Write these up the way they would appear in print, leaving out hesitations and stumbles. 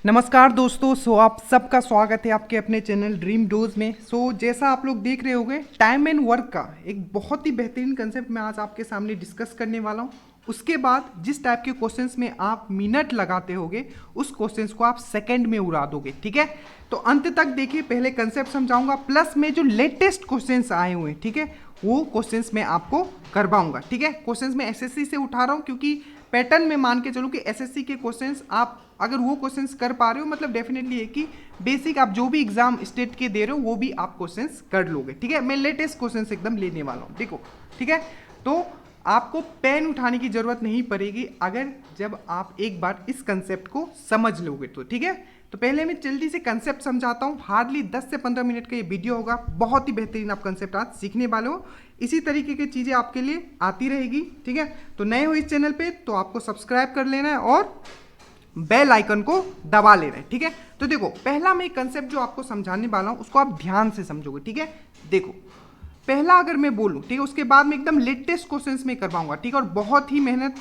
नमस्कार दोस्तों। आप सबका स्वागत है आपके अपने चैनल ड्रीम डोज में। जैसा आप लोग देख रहे होंगे, टाइम एंड वर्क का एक बहुत ही बेहतरीन कंसेप्ट मैं आज आपके सामने डिस्कस करने वाला हूँ। उसके बाद जिस टाइप के क्वेश्चंस में आप मिनट लगाते होगे उस क्वेश्चंस को आप सेकंड में उड़ा दोगे। ठीक है, तो अंत तक देखिए। पहले कंसेप्ट समझाऊंगा, प्लस में जो लेटेस्ट क्वेश्चंस आए हुए हैं, ठीक है, वो क्वेश्चंस मैं आपको करवाऊंगा। ठीक है, क्वेश्चंस मैं एसएससी से उठा रहा हूँ क्योंकि पैटर्न में मान के चलो कि एसएससी के क्वेश्चंस आप अगर वो क्वेश्चंस कर पा रहे हो, मतलब डेफिनेटली है कि बेसिक आप जो भी एग्जाम स्टेट के दे रहे हो वो भी आप क्वेश्चंस कर लोगे। ठीक है, मैं लेटेस्ट क्वेश्चंस एकदम लेने वाला हूँ। देखो, ठीक है, तो आपको पेन उठाने की जरूरत नहीं पड़ेगी अगर जब आप एक बार इस कंसेप्ट को समझ लोगे तो। ठीक है, तो पहले मैं जल्दी से कंसेप्ट समझाता हूँ। हार्डली 10 से 15 मिनट का ये वीडियो होगा। बहुत ही बेहतरीन आप कंसेप्ट आज सीखने वाले हो। इसी तरीके की चीज़ें आपके लिए आती रहेगी। ठीक है, तो नए हो इस चैनल पे तो आपको सब्सक्राइब कर लेना है और बेल आइकन को दबा लेना है। ठीक है, तो देखो, पहला मैं कंसेप्ट जो आपको समझाने वाला हूँ उसको आप ध्यान से समझोगे। ठीक है, देखो, पहला अगर मैं बोलूँ, ठीक है, उसके बाद में एकदम लेटेस्ट क्वेश्चंस में करवाऊंगा। ठीक है, और बहुत ही मेहनत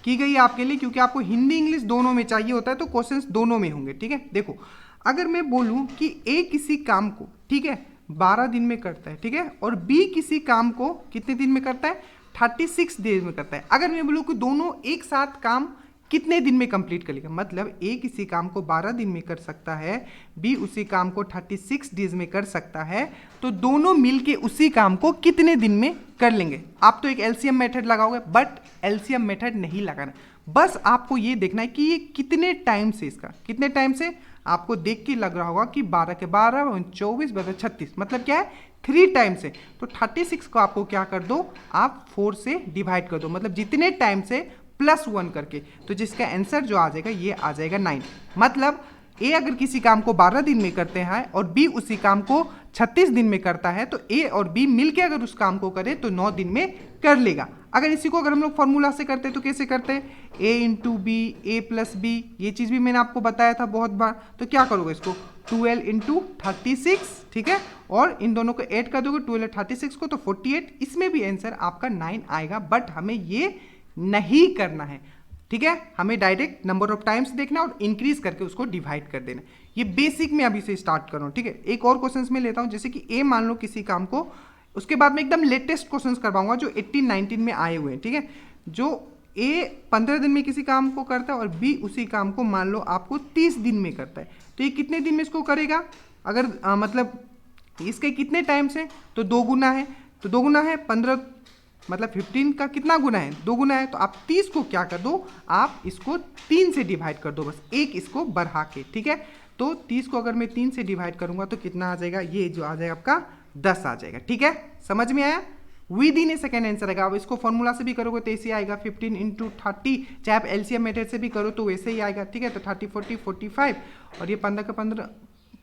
की गई है आपके लिए क्योंकि आपको हिंदी इंग्लिश दोनों में चाहिए होता है, तो क्वेश्चंस दोनों में होंगे। ठीक है, देखो, अगर मैं बोलूँ कि ए किसी काम को, ठीक है, 12 दिन में करता है, ठीक है, और बी किसी काम को कितने दिन में करता है, 36 डेज में करता है। अगर मैं बोलूँ कि दोनों एक साथ काम कितने दिन में कंप्लीट कर लेगा, मतलब ए किसी काम को 12 दिन में कर सकता है, बी उसी काम को 36 डेज में कर सकता है, तो दोनों मिलके उसी काम को कितने दिन में कर लेंगे। आप तो एक एलसीएम मेथड लगाओगे, बट एलसीएम मेथड नहीं लगाना। बस आपको ये देखना है कि ये कितने टाइम से, इसका कितने टाइम से आपको देख के लग रहा होगा कि 12 के 12 24 12 36, मतलब क्या है, 3 टाइम से। तो 36 को आपको क्या कर दो, आप 4 से डिवाइड कर दो, मतलब जितने टाइम से +1 करके, तो जिसका आंसर जो आ जाएगा ये आ जाएगा 9। मतलब ए अगर किसी काम को 12 दिन में करते हैं और बी उसी काम को 36 दिन में करता है, तो ए और बी मिलके अगर उस काम को करे तो 9 दिन में कर लेगा। अगर इसी को अगर हम लोग फॉर्मूला से करते तो कैसे करते हैं, ए इंटू बी, ए प्लस बी, ये चीज़ भी मैंने आपको बताया था बहुत बार। तो क्या करोगे, इसको 12 इंटू 36, ठीक है, और इन दोनों को ऐड कर दोगे, 12 36 को, तो 48। इसमें भी आंसर आपका 9 आएगा, बट हमें ये नहीं करना है। ठीक है, हमें डायरेक्ट नंबर ऑफ टाइम्स देखना और इंक्रीज करके उसको डिवाइड कर देना। ये बेसिक में अभी से स्टार्ट कर रहा हूँ। ठीक है, एक और क्वेश्चंस में लेता हूँ, जैसे कि ए मान लो किसी काम को, उसके बाद में एकदम लेटेस्ट क्वेश्चंस करवाऊंगा जो 18 19 में आए हुए हैं। ठीक है, जो ए 15 दिन में किसी काम को करता है और बी उसी काम को मान लो आपको 30 दिन में करता है, तो ये कितने दिन में इसको करेगा। अगर मतलब इसके कितने टाइम से, तो 2 गुना है, तो 2 गुना है 15, मतलब 15 का कितना गुना है, 2 गुना है। तो आप 30 को क्या कर दो, आप इसको 3 से डिवाइड कर दो, बस एक इसको बढ़ा के। ठीक है, तो 30 को अगर मैं 3 से डिवाइड करूंगा तो कितना आ जाएगा, ये जो आ जाएगा आपका 10 आ जाएगा। ठीक है, समझ में आया, with in A second answer आएगा। अब इसको फॉर्मूला से भी करोगे तो ऐसे आएगा, 15 इंटू 30, चाहे आप एलसीएम मेथड से भी करो तो वैसे ही आएगा। ठीक है, तो 30 40 45, और ये 15 का 15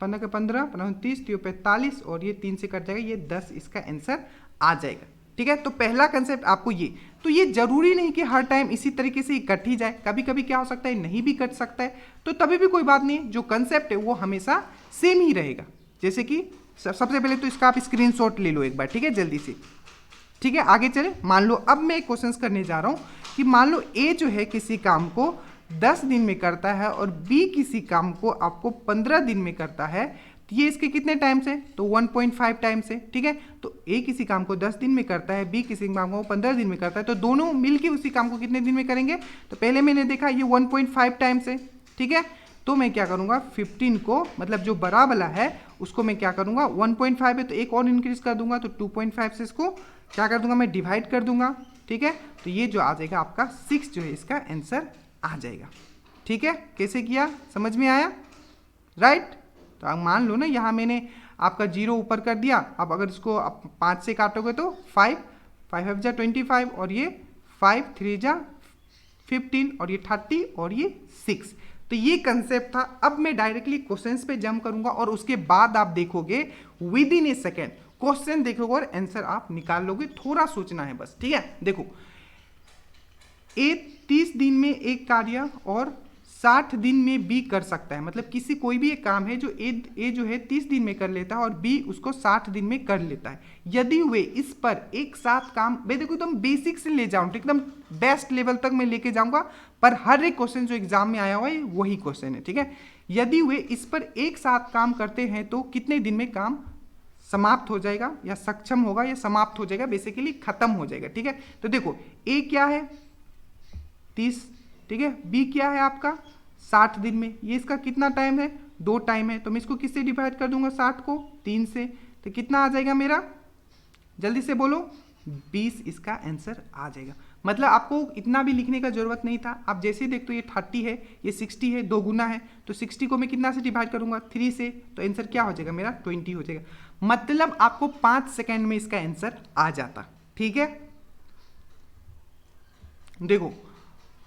15 का 15 30, तो 45, और ये 3 से कट जाएगा, ये 10 इसका आंसर आ जाएगा। ठीक है, तो पहला कंसेप्ट आपको ये, तो ये जरूरी नहीं कि हर टाइम इसी तरीके से कट ही जाए, कभी कभी क्या हो सकता है नहीं भी कट सकता है, तो तभी भी कोई बात नहीं, जो कंसेप्ट है वो हमेशा सेम ही रहेगा। जैसे कि सबसे पहले तो इसका आप स्क्रीनशॉट ले लो एक बार। ठीक है, जल्दी से। ठीक है, आगे चले। मान लो अब मैं एक क्वेश्चन करने जा रहा हूँ कि मान लो ए जो है किसी काम को 10 दिन में करता है और बी किसी काम को आपको 15 दिन में करता है, ये इसके कितने टाइम से, तो 1.5 टाइम से। ठीक है, तो ए किसी काम को 10 दिन में करता है, बी किसी काम को 15 दिन में करता है, तो दोनों मिलके उसी काम को कितने दिन में करेंगे, तो पहले मैंने देखा ये 1.5 टाइम से। ठीक है, तो मैं क्या करूंगा, 15 को, मतलब जो बड़ा वाला है उसको मैं क्या करूंगा, 1.5 है तो एक और इंक्रीज कर दूंगा, तो 2.5 से इसको क्या कर दूंगा, मैं डिवाइड कर दूंगा। ठीक है, तो ये जो आ जाएगा आपका 6 जो है इसका आंसर आ जाएगा। ठीक है, कैसे किया, समझ में आया, राइट। तो अब मान लो ना, यहाँ मैंने आपका 0 ऊपर कर दिया। अब अगर इसको आप 5 से काटोगे तो 5 5 जा 25, और ये 5 3 जा 15, और ये 30, और ये 6। तो ये कंसेप्ट था। अब मैं डायरेक्टली क्वेश्चंस पे जंप करूंगा और उसके बाद आप देखोगे with in A second question देखोगे और आंसर आप निकाल लोगे। थोड़ा सोचना है बस। ठीक है, देखो, ए 30 दिन में एक कार्य और 60 दिन में बी कर सकता है। मतलब किसी कोई भी एक काम है जो ए जो है 30 दिन में कर लेता है और बी उसको 60 दिन में कर लेता है, यदि वे इस पर एक साथ काम, भाई देखो एकदम बेसिक से ले जाऊँ, एकदम बेस्ट लेवल तक मैं लेके जाऊंगा, पर हर एक क्वेश्चन जो एग्जाम में आया हुआ है वही क्वेश्चन है, ठीक है। यदि वे इस पर एक साथ काम करते हैं तो कितने दिन में काम समाप्त हो जाएगा, या सक्षम होगा, या समाप्त हो जाएगा, बेसिकली खत्म हो जाएगा, ठीक है। तो देखो ए क्या है 30, ठीक है, बी क्या है आपका 60 दिन में, ये इसका कितना टाइम है 2 टाइम है, तो मैं इसको किससे डिवाइड कर दूंगा 60 को 3 से, तो कितना आ जाएगा मेरा, जल्दी से बोलो 20 इसका आंसर आ जाएगा। मतलब आपको इतना भी लिखने का जरूरत नहीं था, आप जैसे ही देखते हो ये 30 है, ये 60 है, 2 गुना है, तो 60 को मैं कितना से डिवाइड करूंगा 3 से, तो आंसर क्या हो जाएगा मेरा 20 हो जाएगा। मतलब आपको 5 सेकेंड में इसका आंसर आ जाता, ठीक है। देखो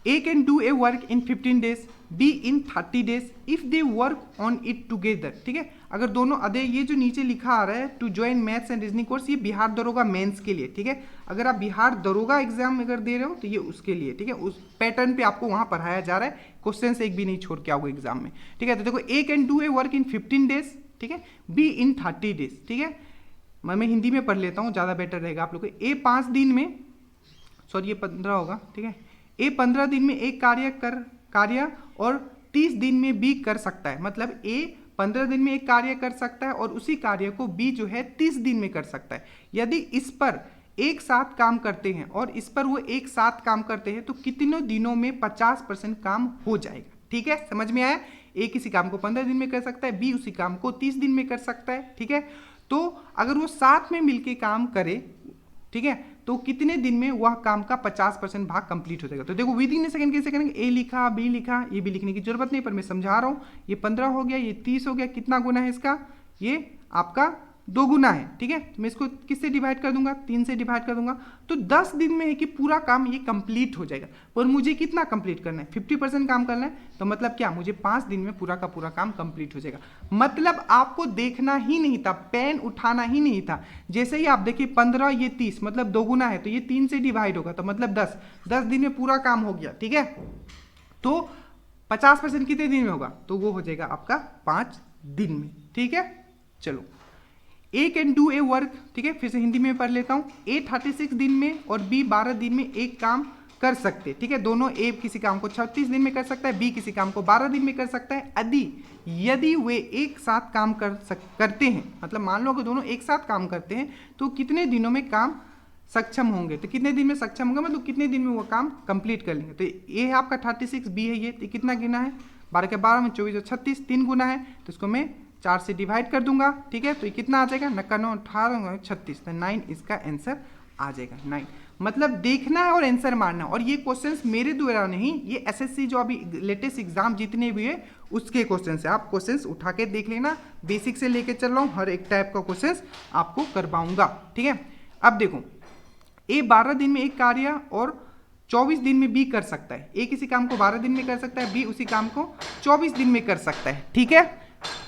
A can do a work in 15 days, B in 30 days if they work on it together, ठीक है। अगर दोनों अदे, ये जो नीचे लिखा आ रहा है to join maths and reasoning course, ये बिहार दरोगा मेंस के लिए, ठीक है। अगर आप बिहार दरोगा एग्जाम अगर दे रहे हो तो ये उसके लिए, ठीक है, उस पैटर्न पे आपको वहां पढ़ाया जा रहा है, क्वेश्चन एक भी नहीं छोड़ के आओगे एग्जाम में, ठीक है। तो देखो A can do a work in 15 days, ठीक है, B in 30 days, ठीक है। मैं हिंदी में पढ़ लेता हूँ, ज़्यादा बेटर रहेगा आप लोग को। A 5 दिन में, सॉरी ये 15 होगा, ठीक है, ए 15 दिन में एक कार्य और 30 दिन में बी कर सकता है। मतलब ए 15 दिन में एक कार्य कर सकता है और उसी कार्य को बी जो है 30 दिन में कर सकता है। यदि इस पर एक साथ काम करते हैं और इस पर वो एक साथ काम करते हैं तो कितनों दिनों में 50% काम हो जाएगा, ठीक है। समझ में आया, ए किसी काम को 15 दिन में कर सकता है, बी उसी काम को 30 दिन में कर सकता है, ठीक है। तो अगर वो साथ में मिलके काम करे, ठीक है, तो कितने दिन में वह काम का 50% भाग कंप्लीट हो जाएगा। तो देखो विद इन सेकंड कैसे करेंगे, ए लिखा बी लिखा, ये भी लिखने की जरूरत नहीं, पर मैं समझा रहा हूं। ये 15 हो गया, ये 30 हो गया, कितना गुना है इसका, ये आपका 2 गुना है, ठीक है। तो मैं इसको किससे डिवाइड कर दूंगा 3 से डिवाइड कर दूंगा, तो 10 दिन में है कि पूरा काम ये कंप्लीट हो जाएगा। और मुझे कितना कंप्लीट करना है 50% काम करना है, तो मतलब क्या, मुझे 5 दिन में पूरा का पूरा काम कंप्लीट हो जाएगा। मतलब आपको देखना ही नहीं था, पेन उठाना ही नहीं था। जैसे ही आप देखिए 15 ये 30, मतलब 2 गुना है, तो ये 3 से डिवाइड होगा, तो मतलब 10 दिन में पूरा काम हो गया, ठीक है। तो 50% कितने दिन में होगा, तो वो हो जाएगा आपका 5 दिन में, ठीक है। चलो ए कैन डू ए वर्क, ठीक है, फिर से हिंदी में पढ़ लेता हूँ। ए 36 दिन में और बी 12 दिन में एक काम कर सकते, ठीक है। दोनों, ए किसी काम को 36 दिन में कर सकता है, बी किसी काम को 12 दिन में कर सकता है। यदि वे एक साथ काम करते हैं, मतलब मान लो कि दोनों एक साथ काम करते हैं, तो कितने दिनों में काम सक्षम होंगे, तो कितने दिन में सक्षम होंगे, मतलब कितने दिन में वो काम कंप्लीट कर लेंगे। तो ए है आपका 36, बी है ये, तो कितना गिना है 12 के 12 में 24 और 36, 3 गुना है, तो इसको मैं 4 से डिवाइड कर दूंगा, ठीक है। तो ये कितना आ जाएगा, 9 18 36, तो 9 इसका आंसर आ जाएगा 9। मतलब देखना है और आंसर मारना। और ये क्वेश्चंस मेरे द्वारा नहीं, ये एसएससी जो अभी लेटेस्ट एग्जाम जितने भी है उसके क्वेश्चन है। आप क्वेश्चंस उठा के देख लेना, बेसिक से लेके चल रहा हूँ, हर एक टाइप का क्वेश्चंस आपको करवाऊंगा, ठीक है। अब देखो ए 12 दिन में एक कार्य और 24 दिन में बी कर सकता है। ए किसी काम को 12 दिन में कर सकता है, बी उसी काम को 24 दिन में कर सकता है, ठीक है।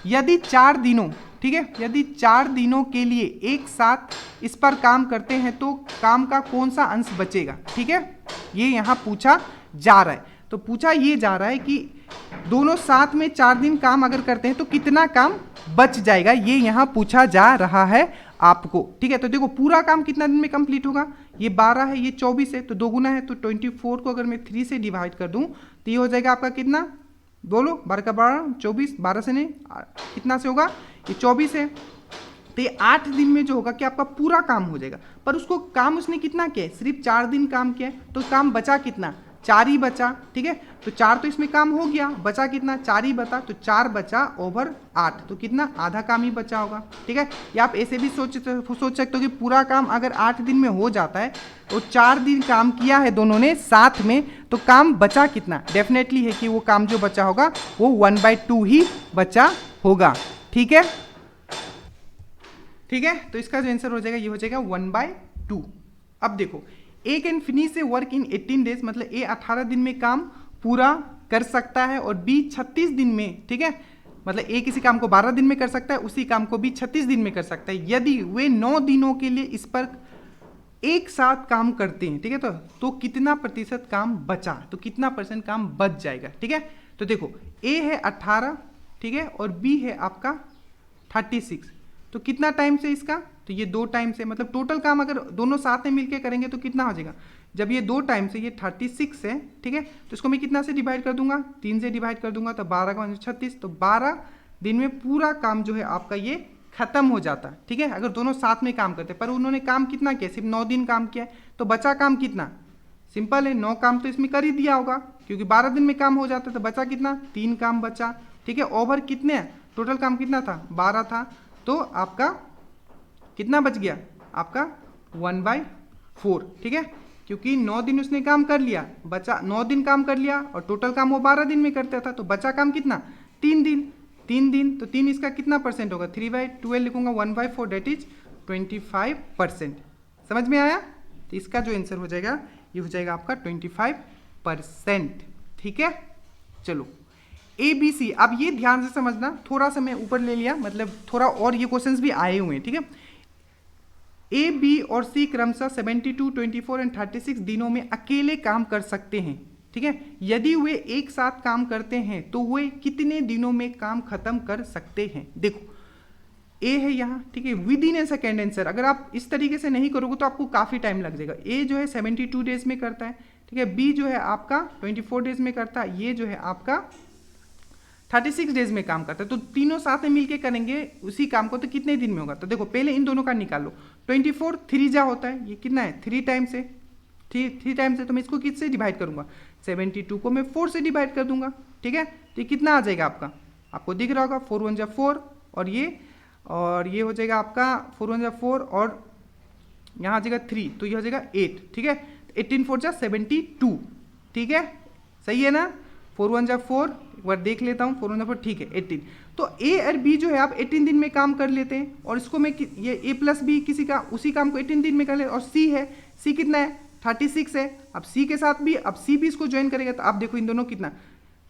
यदि 4 दिनों, ठीक है, यदि 4 दिनों के लिए एक साथ इस पर काम करते हैं तो काम का कौन सा अंश बचेगा, ठीक है। ये यहाँ पूछा जा रहा है, तो पूछा ये जा रहा है कि दोनों साथ में 4 दिन काम अगर करते हैं तो कितना काम बच जाएगा, ये यहाँ पूछा जा रहा है आपको, ठीक है। तो देखो पूरा काम कितना दिन में कंप्लीट होगा, ये 12 है, ये 24 है, तो 2 गुना है, तो 24 को अगर मैं 3 से डिवाइड कर दूं तो ये हो जाएगा आपका कितना, बोलो 12 का 12 24, 12 से नहीं कितना से होगा, ये 24 है, तो ये 8 दिन में जो होगा कि आपका पूरा काम हो जाएगा। पर उसको काम उसने कितना किया है, सिर्फ 4 दिन काम किया है, तो काम बचा कितना, 4 ही बचा, ठीक है। तो 4 तो इसमें काम हो गया, बचा कितना 4 ही बचा, तो 4 बचा ओवर 8, तो कितना आधा काम ही बचा होगा, ठीक है। या आप ऐसे भी सोच सकते हो कि पूरा काम अगर 8 दिन में हो जाता है तो 4 दिन काम किया है दोनों ने साथ में, तो काम बचा कितना, डेफिनेटली है कि वो काम जो बचा होगा वो 1/2 ही बचा होगा, ठीक है, ठीक है। तो इसका जो आंसर हो जाएगा ये हो जाएगा 1/2। अब देखो A can finish a work in 18 days, मतलब ए 18 दिन में काम पूरा कर सकता है और बी 36 दिन में, ठीक है, मतलब ए किसी काम को 12 दिन में कर सकता है, उसी काम को बी 36 दिन में कर सकता है। यदि वे 9 दिनों के लिए इस पर एक साथ काम करते हैं, ठीक है, तो कितना प्रतिशत काम बचा, तो कितना % काम बच जाएगा, ठीक है। तो देखो ए है 18, ठीक है, और बी है आपका 36। तो कितना टाइम से इसका, तो ये 2 टाइम से, मतलब टोटल काम अगर दोनों साथ में मिलके करेंगे तो कितना हो जाएगा, जब ये 2 टाइम से ये 36 है, ठीक है, तो इसको मैं कितना से डिवाइड कर दूंगा, 3 से डिवाइड कर दूंगा, तो 12 का 36, तो 12 दिन में पूरा काम जो है आपका ये खत्म हो जाता है, ठीक है, अगर दोनों साथ में काम करते। पर उन्होंने काम कितना किया, सिर्फ 9 दिन काम किया है, तो बचा काम कितना, सिंपल है, 9 काम तो इसमें कर ही दिया होगा, क्योंकि 12 दिन में काम हो जाता है, तो बचा कितना, 3 काम बचा, ठीक है। ओवर कितने हैं, टोटल काम कितना था, 12 था, तो आपका कितना बच गया, आपका 1/4, ठीक है, क्योंकि 9 दिन उसने काम कर लिया, बचा 9 दिन काम कर लिया, और टोटल काम वो 12 दिन में करता था, तो बचा काम कितना, 3 दिन, 3 दिन, तो 3 इसका कितना परसेंट होगा, 3/12 लिखूंगा, 1/4 डेट इज 25%। समझ में आया, तो इसका जो आंसर हो जाएगा ये हो जाएगा आपका 25%, ठीक है। चलो ABC, अब ये ध्यान से समझना, थोड़ा सा मैं ऊपर ले लिया, मतलब थोड़ा और ये क्वेश्चंस भी आए हुए हैं, ठीक है। A, B और C क्रमशः 72, 24 एंड 36 दिनों में अकेले काम कर सकते हैं, ठीक है। यदि वे एक साथ काम करते हैं तो वे कितने दिनों में काम खत्म कर सकते हैं। देखो ए है यहाँ, ठीक है, with in A second answer, अगर आप इस तरीके से नहीं करोगे तो आपको काफ़ी टाइम लग जाएगा। ए जो है 72 डेज में करता है, ठीक है, बी जो है आपका 24 डेज में करता है, ये जो है आपका 36 डेज में काम करता है। तो तीनों साथ में मिलके करेंगे उसी काम को, तो कितने दिन में होगा, तो देखो पहले इन दोनों का निकालो, 24 3 जा होता है, ये कितना है 3 टाइम से, 3 टाइम से, तो मैं इसको किससे डिवाइड करूंगा, 72 को मैं 4 से डिवाइड कर दूंगा, ठीक है, तो ये कितना आ जाएगा आपका, आपको दिख रहा होगा, 4 1 जा 4, और ये हो जाएगा आपका 4 1 जा 4, और यहाँ आ जाएगा 3, तो ये हो जाएगा 8, ठीक है, 18 4 जा 72, ठीक है, सही है ना, 4 1 जा 4, एक बार देख लेता हूँ, 4 1 जा 4, ठीक है, 18। तो ए और बी जो है आप 18 दिन में काम कर लेते हैं, और इसको मैं ये ए प्लस बी किसी का उसी काम को 18 दिन में कर ले, और सी है, सी कितना है 36 है, अब सी के साथ भी, अब सी भी इसको ज्वाइन करेगा, तो आप देखो इन दोनों कितना,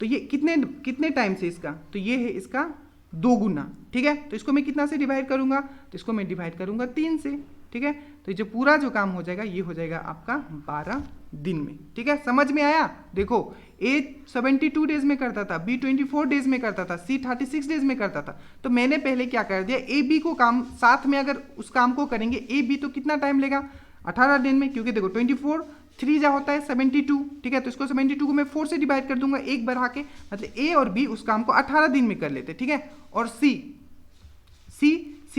तो ये कितने टाइम से इसका, तो ये है इसका 2 गुना, ठीक है, तो इसको मैं कितना से डिवाइड करूंगा, तो इसको मैं डिवाइड करूंगा 3 से, ठीक है, तो जो पूरा जो काम हो जाएगा ये हो जाएगा आपका 12 दिन में, ठीक है, समझ में आया। देखो ए 72 डेज में करता था, बी 24 डेज में करता था, सी 36 डेज में करता था, तो मैंने पहले क्या कर दिया, ए बी को काम साथ में अगर उस काम को करेंगे, ए बी तो कितना टाइम लेगा 18 दिन में, क्योंकि देखो 24 3 जा होता है 72, ठीक है, तो इसको 72 को मैं 4 से डिवाइड कर दूंगा, एक बढ़ा के, मतलब ए और बी उस काम को 18 दिन में कर लेते, ठीक है, और सी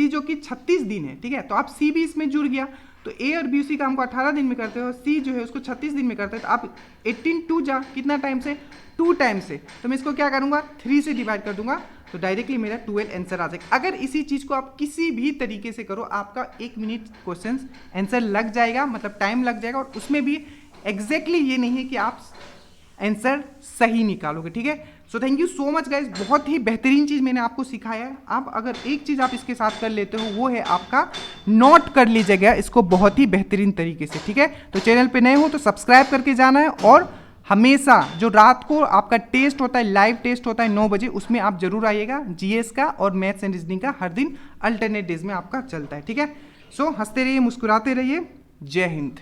जो कि 36 दिन है, ठीक है, तो आप सी भी इसमें जुड़ गया, तो ए और बी उसी काम को 18 दिन में करते हो, सी जो है उसको 36 दिन में करते हैं, तो आप 18 2 जा कितना टाइम से, 2 टाइम से, तो मैं इसको क्या करूंगा 3 से डिवाइड कर दूंगा, तो डायरेक्टली मेरा 12 आंसर आ जाएगा। अगर इसी चीज को आप किसी भी तरीके से करो, आपका 1 मिनट क्वेश्चन आंसर लग जाएगा, मतलब टाइम लग जाएगा, और उसमें भी एग्जैक्टली ये नहीं है कि आप आंसर सही निकालोगे, ठीक है। So thank you so much guys, बहुत ही बेहतरीन चीज़ मैंने आपको सिखाया है। अब अगर एक चीज़ आप इसके साथ कर लेते हो वो है आपका नोट कर लीजिएगा इसको बहुत ही बेहतरीन तरीके से, ठीक है। तो चैनल पे नए हो तो सब्सक्राइब करके जाना है, और हमेशा जो रात को आपका टेस्ट होता है, लाइव टेस्ट होता है 9 बजे, उसमें आप जरूर आइएगा, जीएस का और मैथ्स एंड रीजनिंग का हर दिन अल्टरनेट डेज में आपका चलता है, ठीक है। सो हंसते रहिए, मुस्कुराते रहिए, जय हिंद।